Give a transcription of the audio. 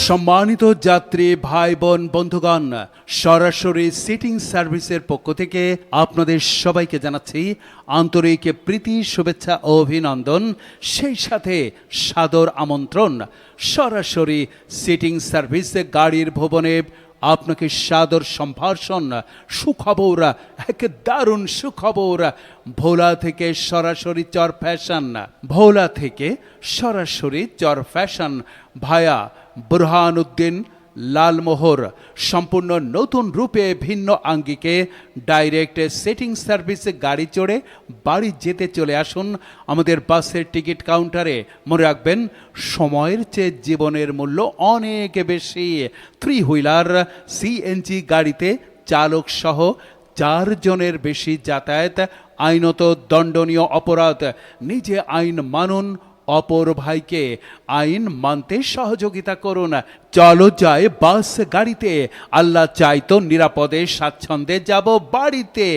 সম্মানিত যাত্রী ভাই বোন বন্ধুগণ, সরাসরি সিটিং সার্ভিসের পক্ষ থেকে আপনাদের সবাইকে জানাচ্ছি আন্তরিক প্রীতি, শুভেচ্ছা ও অভিনন্দন, সেই সাথে সাদর আমন্ত্রণ। সরাসরি সিটিং সার্ভিস গাড়ির ভবনে আপনাকে সাদর সম্ভাষণ। সুখবর, এক দারুণ সুখবর। ভোলা থেকে সরাসরি চর ফ্যাশন, ভোলা থেকে সরাসরি চর ফ্যাশন ভায়া বুরহানুদ্দিন লালমোহর সম্পূর্ণ নতুন রূপে ভিন্ন আঙ্গিকে ডাইরেক্ট সেটিং সার্ভিসে গাড়ি চড়ে বাড়ি যেতে চলে আসুন আমাদের বাসের টিকিট কাউন্টারে। মনে রাখবেন, সময়ের চেয়ে জীবনের মূল্য অনেক বেশি। 3 হুইলার সিএনজি গাড়িতে চালক সহ 4 জনের বেশি যাতায়াত আইনত দণ্ডনীয় অপরাধ। নিজে আইন মানুন, অপর ভাইকে আইন মানতে সহযোগিতা করুন। চলো যায় বাস গাড়িতে, আল্লাহ চাইতো নিরাপদে স্বাচ্ছন্দ্যে যাব বাড়িতে।